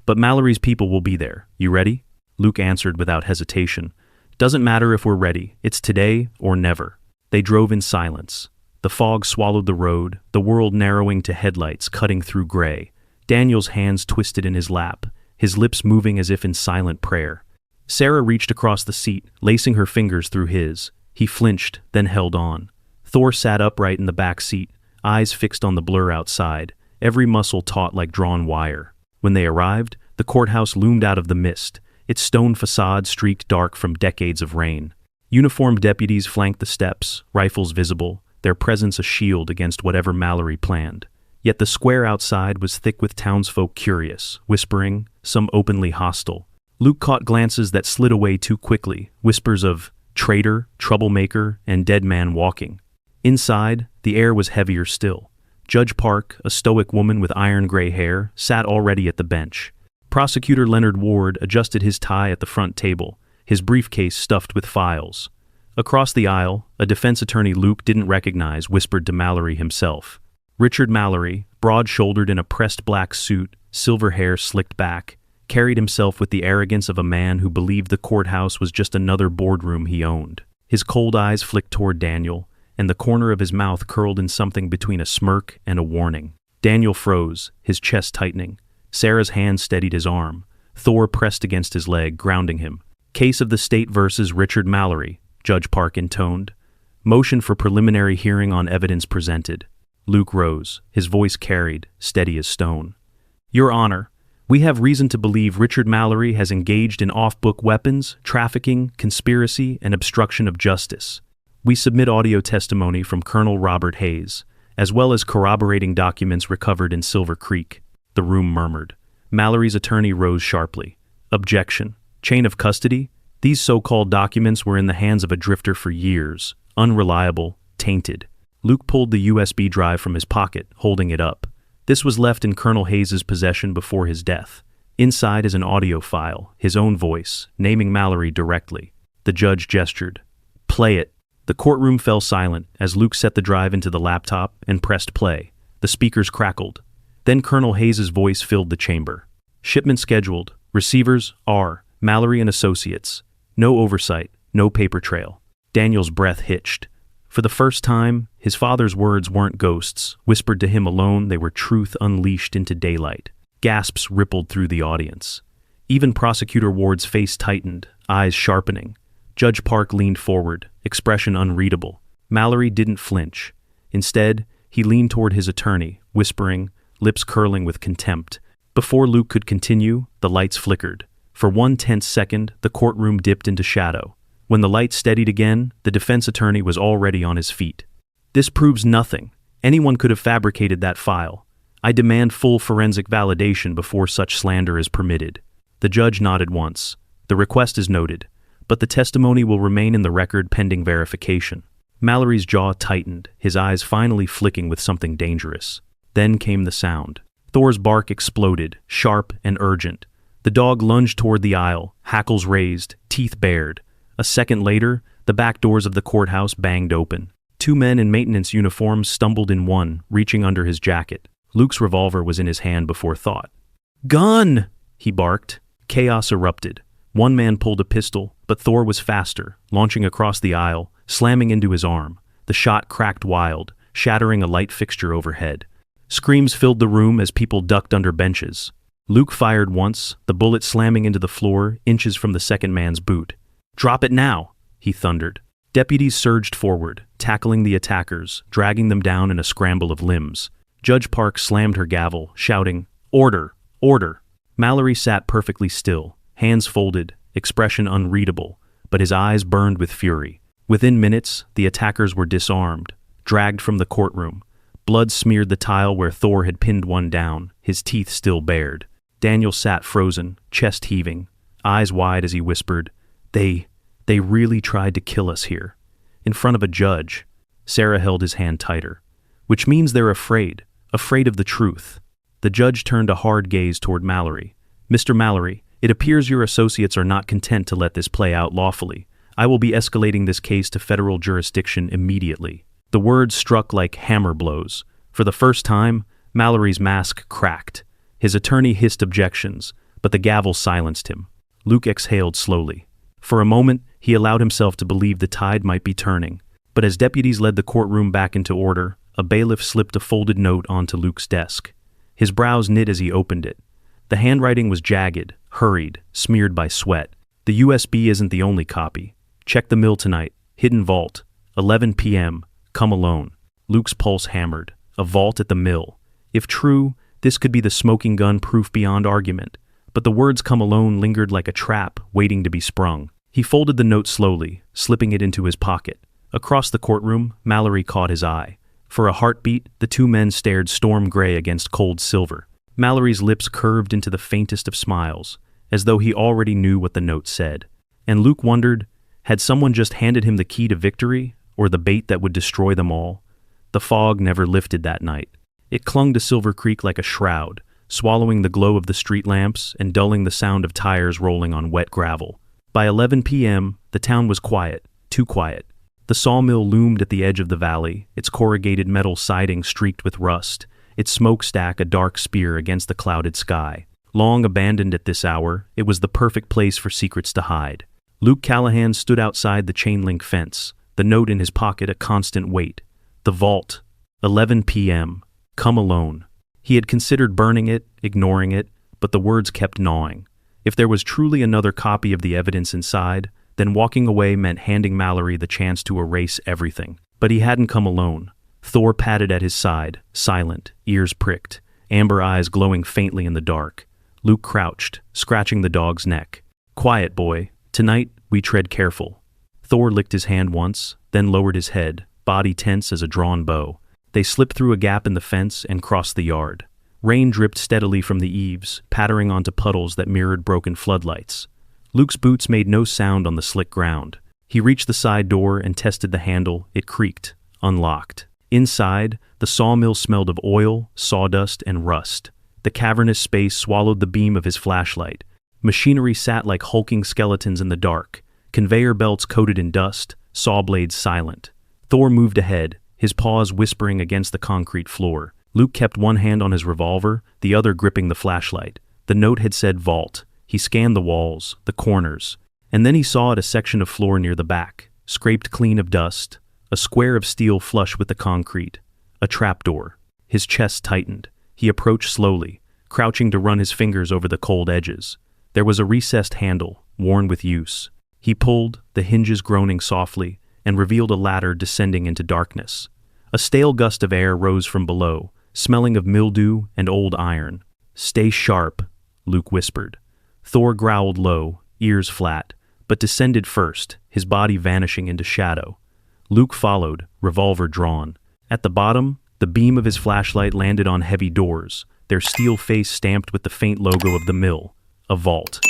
But Mallory's people will be there. You ready?" Luke answered without hesitation. "Doesn't matter if we're ready. It's today or never." They drove in silence. The fog swallowed the road, the world narrowing to headlights cutting through gray. Daniel's hands twisted in his lap, his lips moving as if in silent prayer. Sarah reached across the seat, lacing her fingers through his. He flinched, then held on. Thor sat upright in the back seat, eyes fixed on the blur outside, every muscle taut like drawn wire. When they arrived, the courthouse loomed out of the mist, its stone facade streaked dark from decades of rain. Uniformed deputies flanked the steps, rifles visible, their presence a shield against whatever Mallory planned. Yet the square outside was thick with townsfolk curious, whispering, some openly hostile. Luke caught glances that slid away too quickly, whispers of traitor, troublemaker, and dead man walking. Inside, the air was heavier still. Judge Park, a stoic woman with iron-gray hair, sat already at the bench. Prosecutor Leonard Ward adjusted his tie at the front table, his briefcase stuffed with files. Across the aisle, a defense attorney Luke didn't recognize whispered to Mallory himself. Richard Mallory, broad-shouldered in a pressed black suit, silver hair slicked back, carried himself with the arrogance of a man who believed the courthouse was just another boardroom he owned. His cold eyes flicked toward Daniel, and the corner of his mouth curled in something between a smirk and a warning. Daniel froze, his chest tightening. Sarah's hand steadied his arm. Thor pressed against his leg, grounding him. "Case of the state versus Richard Mallory," Judge Park intoned. "Motion for preliminary hearing on evidence presented." Luke rose, his voice carried, steady as stone. "Your Honor, we have reason to believe Richard Mallory has engaged in off-book weapons, trafficking, conspiracy, and obstruction of justice. We submit audio testimony from Colonel Robert Hayes, as well as corroborating documents recovered in Silver Creek." The room murmured. Mallory's attorney rose sharply. "Objection. Chain of custody? These so-called documents were in the hands of a drifter for years, unreliable, tainted." Luke pulled the USB drive from his pocket, holding it up. This was left in Colonel Hayes' possession before his death. Inside is an audio file, his own voice, naming Mallory directly. The judge gestured. "Play it." The courtroom fell silent as Luke set the drive into the laptop and pressed play. The speakers crackled. Then Colonel Hayes' voice filled the chamber. "Shipment scheduled. Receivers are Mallory and Associates. No oversight, no paper trail." Daniel's breath hitched. For the first time, his father's words weren't ghosts, whispered to him alone, they were truth unleashed into daylight. Gasps rippled through the audience. Even Prosecutor Ward's face tightened, eyes sharpening. Judge Park leaned forward, expression unreadable. Mallory didn't flinch. Instead, he leaned toward his attorney, whispering, lips curling with contempt. Before Luke could continue, the lights flickered. For one tense second, the courtroom dipped into shadow. When the light steadied again, the defense attorney was already on his feet. "This proves nothing. Anyone could have fabricated that file. I demand full forensic validation before such slander is permitted." The judge nodded once. "The request is noted, but the testimony will remain in the record pending verification." Mallory's jaw tightened, his eyes finally flicking with something dangerous. Then came the sound. Thor's bark exploded, sharp and urgent. The dog lunged toward the aisle, hackles raised, teeth bared. A second later, the back doors of the courthouse banged open. Two men in maintenance uniforms stumbled in one, reaching under his jacket. Luke's revolver was in his hand before thought. "Gun!" he barked. Chaos erupted. One man pulled a pistol, but Thor was faster, launching across the aisle, slamming into his arm. The shot cracked wild, shattering a light fixture overhead. Screams filled the room as people ducked under benches. Luke fired once, the bullet slamming into the floor, inches from the second man's boot. "Drop it now!" he thundered. Deputies surged forward, tackling the attackers, dragging them down in a scramble of limbs. Judge Park slammed her gavel, shouting, "Order! Order!" Mallory sat perfectly still, hands folded, expression unreadable, but his eyes burned with fury. Within minutes, the attackers were disarmed, dragged from the courtroom. Blood smeared the tile where Thor had pinned one down, his teeth still bared. Daniel sat frozen, chest heaving, eyes wide as he whispered, They really tried to kill us here. In front of a judge." Sarah held his hand tighter. "Which means they're afraid of the truth." The judge turned a hard gaze toward Mallory. "Mr. Mallory, it appears your associates are not content to let this play out lawfully. I will be escalating this case to federal jurisdiction immediately." The words struck like hammer blows. For the first time, Mallory's mask cracked. His attorney hissed objections, but the gavel silenced him. Luke exhaled slowly. For a moment, he allowed himself to believe the tide might be turning. But as deputies led the courtroom back into order, a bailiff slipped a folded note onto Luke's desk. His brows knit as he opened it. The handwriting was jagged, hurried, smeared by sweat. "The USB isn't the only copy. Check the mill tonight. Hidden vault. 11 p.m. Come alone." Luke's pulse hammered. A vault at the mill. If true, this could be the smoking gun proof beyond argument. But the words "come alone" lingered like a trap, waiting to be sprung. He folded the note slowly, slipping it into his pocket. Across the courtroom, Mallory caught his eye. For a heartbeat, the two men stared storm gray against cold silver. Mallory's lips curved into the faintest of smiles, as though he already knew what the note said. And Luke wondered, had someone just handed him the key to victory, or the bait that would destroy them all? The fog never lifted that night. It clung to Silver Creek like a shroud, swallowing the glow of the street lamps and dulling the sound of tires rolling on wet gravel. By 11 p.m., the town was quiet, too quiet. The sawmill loomed at the edge of the valley, its corrugated metal siding streaked with rust, its smokestack a dark spear against the clouded sky. Long abandoned at this hour, it was the perfect place for secrets to hide. Luke Callahan stood outside the chain-link fence, the note in his pocket a constant weight. The vault. 11 p.m. Come alone. He had considered burning it, ignoring it, but the words kept gnawing. If there was truly another copy of the evidence inside, then walking away meant handing Mallory the chance to erase everything. But he hadn't come alone. Thor padded at his side, silent, ears pricked, amber eyes glowing faintly in the dark. Luke crouched, scratching the dog's neck. "Quiet, boy. Tonight, we tread careful." Thor licked his hand once, then lowered his head, body tense as a drawn bow. They slipped through a gap in the fence and crossed the yard. Rain dripped steadily from the eaves, pattering onto puddles that mirrored broken floodlights. Luke's boots made no sound on the slick ground. He reached the side door and tested the handle. It creaked, unlocked. Inside, the sawmill smelled of oil, sawdust, and rust. The cavernous space swallowed the beam of his flashlight. Machinery sat like hulking skeletons in the dark, conveyor belts coated in dust, saw blades silent. Thor moved ahead, his paws whispering against the concrete floor. Luke kept one hand on his revolver, the other gripping the flashlight. The note had said vault. He scanned the walls, the corners, and then he saw at a section of floor near the back, scraped clean of dust, a square of steel flush with the concrete, a trapdoor. His chest tightened. He approached slowly, crouching to run his fingers over the cold edges. There was a recessed handle, worn with use. He pulled, the hinges groaning softly, and revealed a ladder descending into darkness. A stale gust of air rose from below, smelling of mildew and old iron. "Stay sharp," Luke whispered. Thor growled low, ears flat, but descended first, his body vanishing into shadow. Luke followed, revolver drawn. At the bottom, the beam of his flashlight landed on heavy doors, their steel face stamped with the faint logo of the mill. A vault.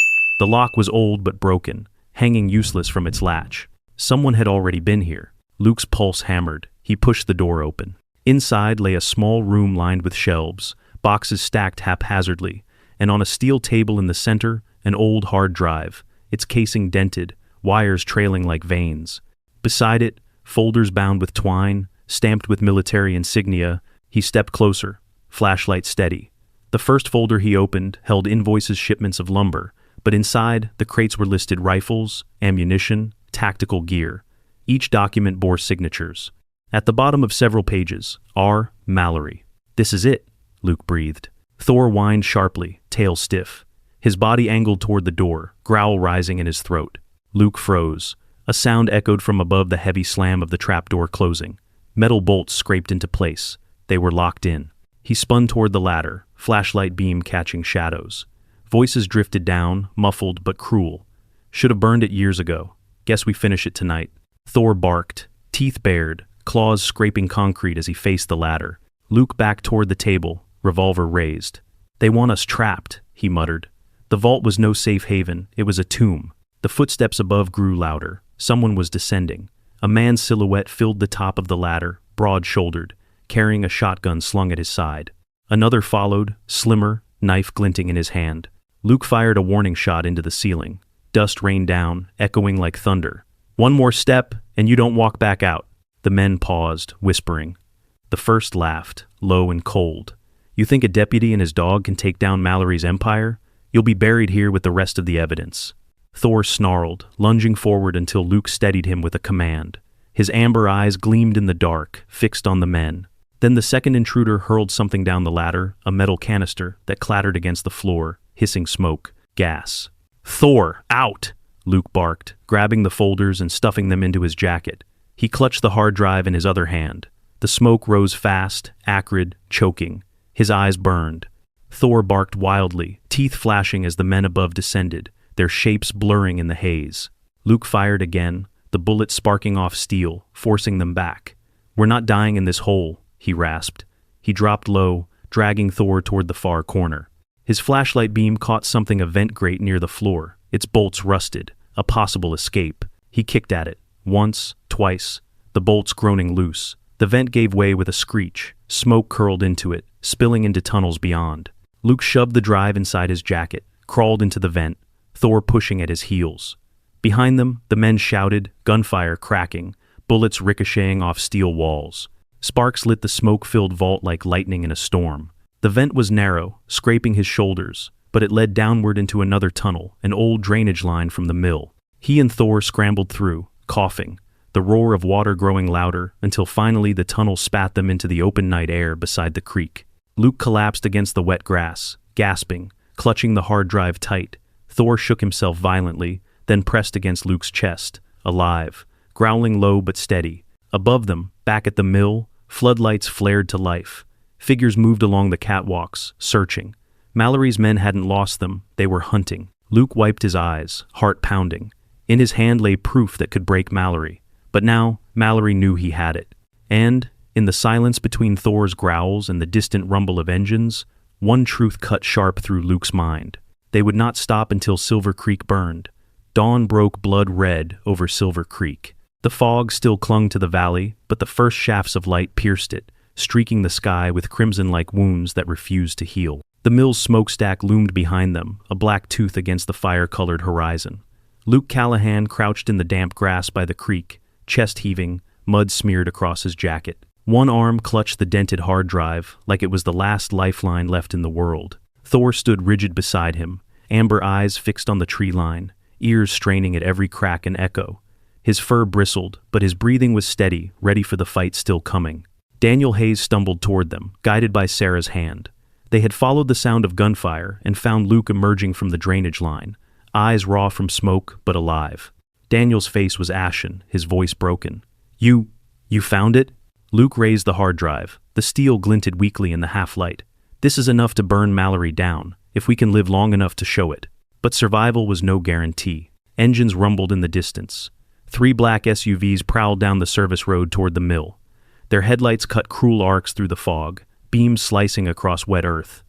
The lock was old but broken, hanging useless from its latch. Someone had already been here. Luke's pulse hammered. He pushed the door open. Inside lay a small room lined with shelves, boxes stacked haphazardly, and on a steel table in the center, an old hard drive, its casing dented, wires trailing like veins. Beside it, folders bound with twine, stamped with military insignia. He stepped closer, flashlight steady. The first folder he opened held invoices, shipments of lumber, but inside, the crates were listed rifles, ammunition, tactical gear. Each document bore signatures. At the bottom of several pages, R. Mallory. "This is it," Luke breathed. Thor whined sharply, tail stiff. His body angled toward the door, growl rising in his throat. Luke froze. A sound echoed from above the heavy slam of the trapdoor closing. Metal bolts scraped into place. They were locked in. He spun toward the ladder, flashlight beam catching shadows. Voices drifted down, muffled but cruel. "Should have burned it years ago. Guess we finish it tonight." Thor barked, teeth bared, claws scraping concrete as he faced the ladder. Luke backed toward the table, revolver raised. "They want us trapped," he muttered. The vault was no safe haven, it was a tomb. The footsteps above grew louder. Someone was descending. A man's silhouette filled the top of the ladder, broad-shouldered, carrying a shotgun slung at his side. Another followed, slimmer, knife glinting in his hand. Luke fired a warning shot into the ceiling. Dust rained down, echoing like thunder. "One more step, and you don't walk back out." The men paused, whispering. The first laughed, low and cold. "You think a deputy and his dog can take down Mallory's empire? You'll be buried here with the rest of the evidence." Thor snarled, lunging forward until Luke steadied him with a command. His amber eyes gleamed in the dark, fixed on the men. Then the second intruder hurled something down the ladder, a metal canister that clattered against the floor, hissing smoke, gas. "Thor, out!" Luke barked, grabbing the folders and stuffing them into his jacket. He clutched the hard drive in his other hand. The smoke rose fast, acrid, choking. His eyes burned. Thor barked wildly, teeth flashing as the men above descended, their shapes blurring in the haze. Luke fired again, the bullet sparking off steel, forcing them back. "We're not dying in this hole," he rasped. He dropped low, dragging Thor toward the far corner. His flashlight beam caught something, a vent grate near the floor, its bolts rusted, a possible escape. He kicked at it, once, twice, the bolts groaning loose. The vent gave way with a screech, smoke curled into it, spilling into tunnels beyond. Luke shoved the drive inside his jacket, crawled into the vent, Thor pushing at his heels. Behind them, the men shouted, gunfire cracking, bullets ricocheting off steel walls. Sparks lit the smoke-filled vault like lightning in a storm. The vent was narrow, scraping his shoulders, but it led downward into another tunnel, an old drainage line from the mill. He and Thor scrambled through, coughing, the roar of water growing louder, until finally the tunnel spat them into the open night air beside the creek. Luke collapsed against the wet grass, gasping, clutching the hard drive tight. Thor shook himself violently, then pressed against Luke's chest, alive, growling low but steady. Above them, back at the mill, floodlights flared to life. Figures moved along the catwalks, searching. Mallory's men hadn't lost them, they were hunting. Luke wiped his eyes, heart pounding. In his hand lay proof that could break Mallory. But now, Mallory knew he had it. And, in the silence between Thor's growls and the distant rumble of engines, one truth cut sharp through Luke's mind. They would not stop until Silver Creek burned. Dawn broke blood red over Silver Creek. The fog still clung to the valley, but the first shafts of light pierced it, streaking the sky with crimson-like wounds that refused to heal. The mill's smokestack loomed behind them, a black tooth against the fire-colored horizon. Luke Callahan crouched in the damp grass by the creek, chest heaving, mud smeared across his jacket. One arm clutched the dented hard drive, like it was the last lifeline left in the world. Thor stood rigid beside him, amber eyes fixed on the tree line, ears straining at every crack and echo. His fur bristled, but his breathing was steady, ready for the fight still coming. Daniel Hayes stumbled toward them, guided by Sarah's hand. They had followed the sound of gunfire and found Luke emerging from the drainage line, eyes raw from smoke but alive. Daniel's face was ashen, his voice broken. You found it?" Luke raised the hard drive. The steel glinted weakly in the half-light. "This is enough to burn Mallory down, if we can live long enough to show it." But survival was no guarantee. Engines rumbled in the distance. 3 black SUVs prowled down the service road toward the mill. Their headlights cut cruel arcs through the fog, beams slicing across wet earth.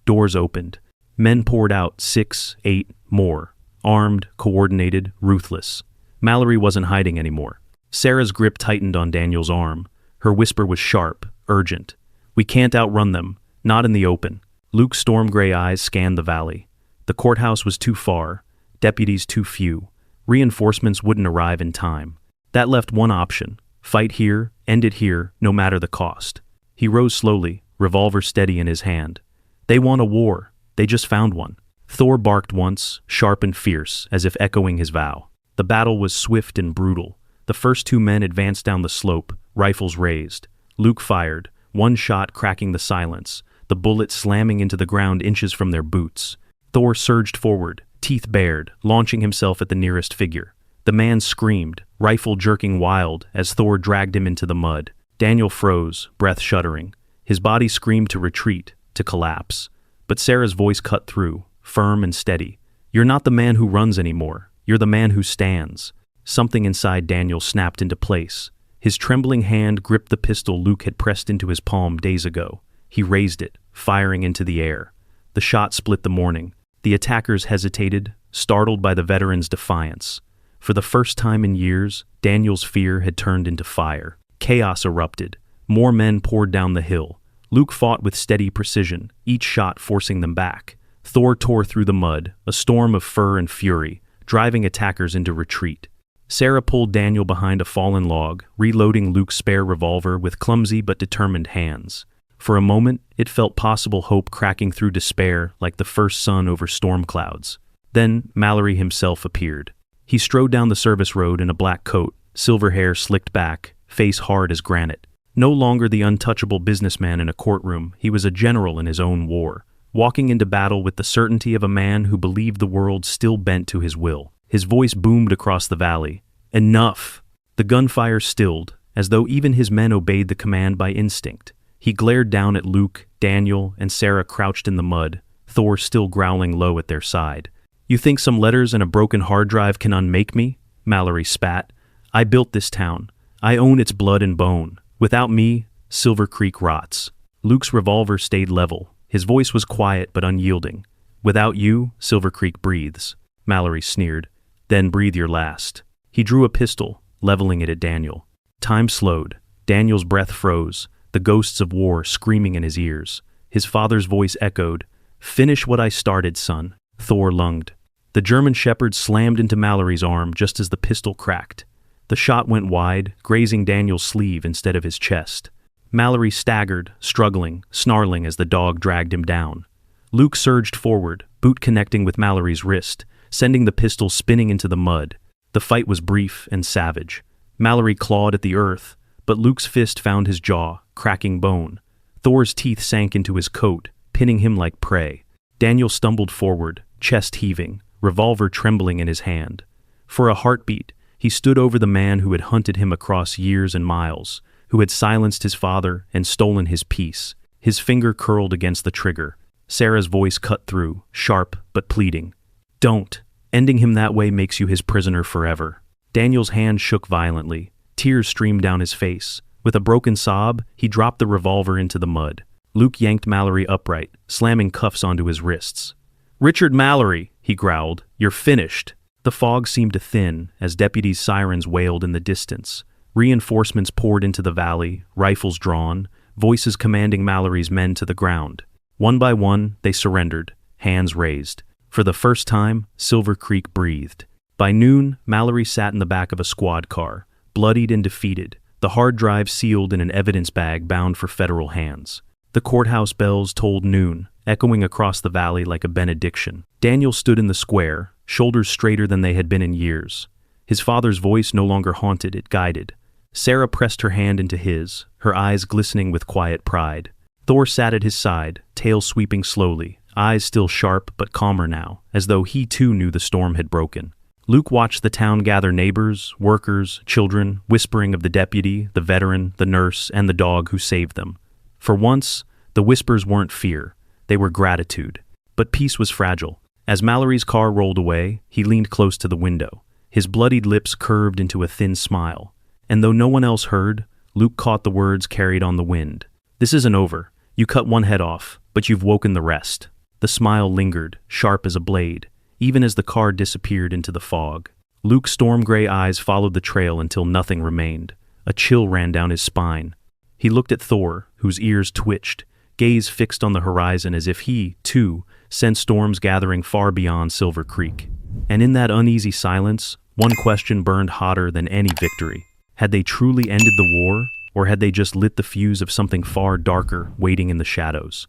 Doors opened. Men poured out, 6, 8, more. Armed, coordinated, ruthless. Mallory wasn't hiding anymore. Sarah's grip tightened on Daniel's arm. Her whisper was sharp, urgent. "We can't outrun them, not in the open." Luke's storm-gray eyes scanned the valley. The courthouse was too far, deputies too few. Reinforcements wouldn't arrive in time. That left one option: fight here, end it here, no matter the cost. He rose slowly, revolver steady in his hand. "They want a war. They just found one." Thor barked once, sharp and fierce, as if echoing his vow. The battle was swift and brutal. The first 2 men advanced down the slope, rifles raised. Luke fired, one shot cracking the silence, the bullet slamming into the ground inches from their boots. Thor surged forward, teeth bared, launching himself at the nearest figure. The man screamed, rifle jerking wild as Thor dragged him into the mud. Daniel froze, breath shuddering. His body screamed to retreat, to collapse. But Sarah's voice cut through, firm and steady. "You're not the man who runs anymore. You're the man who stands." Something inside Daniel snapped into place. His trembling hand gripped the pistol Luke had pressed into his palm days ago. He raised it, firing into the air. The shot split the morning. The attackers hesitated, startled by the veteran's defiance. For the first time in years, Daniel's fear had turned into fire. Chaos erupted. More men poured down the hill. Luke fought with steady precision, each shot forcing them back. Thor tore through the mud, a storm of fur and fury, driving attackers into retreat. Sarah pulled Daniel behind a fallen log, reloading Luke's spare revolver with clumsy but determined hands. For a moment, it felt possible hope cracking through despair like the first sun over storm clouds. Then Mallory himself appeared. He strode down the service road in a black coat, silver hair slicked back, face hard as granite. No longer the untouchable businessman in a courtroom, he was a general in his own war, walking into battle with the certainty of a man who believed the world still bent to his will. His voice boomed across the valley. "Enough!" The gunfire stilled, as though even his men obeyed the command by instinct. He glared down at Luke, Daniel, and Sarah crouched in the mud, Thor still growling low at their side. "You think some letters and a broken hard drive can unmake me?" Mallory spat. "I built this town. I own its blood and bone. Without me, Silver Creek rots." Luke's revolver stayed level. His voice was quiet but unyielding. "Without you, Silver Creek breathes." Mallory sneered. "Then breathe your last." He drew a pistol, leveling it at Daniel. Time slowed. Daniel's breath froze, the ghosts of war screaming in his ears. His father's voice echoed, "Finish what I started, son." Thor lunged. The German shepherd slammed into Mallory's arm just as the pistol cracked. The shot went wide, grazing Daniel's sleeve instead of his chest. Mallory staggered, struggling, snarling as the dog dragged him down. Luke surged forward, boot connecting with Mallory's wrist, sending the pistol spinning into the mud. The fight was brief and savage. Mallory clawed at the earth, but Luke's fist found his jaw, cracking bone. Thor's teeth sank into his coat, pinning him like prey. Daniel stumbled forward, chest heaving, revolver trembling in his hand. For a heartbeat, he stood over the man who had hunted him across years and miles, who had silenced his father and stolen his peace. His finger curled against the trigger. Sarah's voice cut through, sharp but pleading. "Don't. Ending him that way makes you his prisoner forever." Daniel's hand shook violently. Tears streamed down his face. With a broken sob, he dropped the revolver into the mud. Luke yanked Mallory upright, slamming cuffs onto his wrists. "Richard Mallory," he growled, "you're finished." The fog seemed to thin as deputies' sirens wailed in the distance. Reinforcements poured into the valley, rifles drawn, voices commanding Mallory's men to the ground. One by one, they surrendered, hands raised. For the first time, Silver Creek breathed. By noon, Mallory sat in the back of a squad car, bloodied and defeated, the hard drive sealed in an evidence bag bound for federal hands. The courthouse bells tolled noon, echoing across the valley like a benediction. Daniel stood in the square, shoulders straighter than they had been in years. His father's voice no longer haunted, it guided. Sarah pressed her hand into his, her eyes glistening with quiet pride. Thor sat at his side, tail sweeping slowly, eyes still sharp but calmer now, as though he too knew the storm had broken. Luke watched the town gather neighbors, workers, children, whispering of the deputy, the veteran, the nurse, and the dog who saved them. For once, the whispers weren't fear, they were gratitude. But peace was fragile. As Mallory's car rolled away, he leaned close to the window. His bloodied lips curved into a thin smile. And though no one else heard, Luke caught the words carried on the wind. "This isn't over. You cut one head off, but you've woken the rest." The smile lingered, sharp as a blade, even as the car disappeared into the fog. Luke's storm-gray eyes followed the trail until nothing remained. A chill ran down his spine. He looked at Thor, whose ears twitched, gaze fixed on the horizon as if he, too, sensed storms gathering far beyond Silver Creek. And in that uneasy silence, one question burned hotter than any victory. Had they truly ended the war, or had they just lit the fuse of something far darker waiting in the shadows?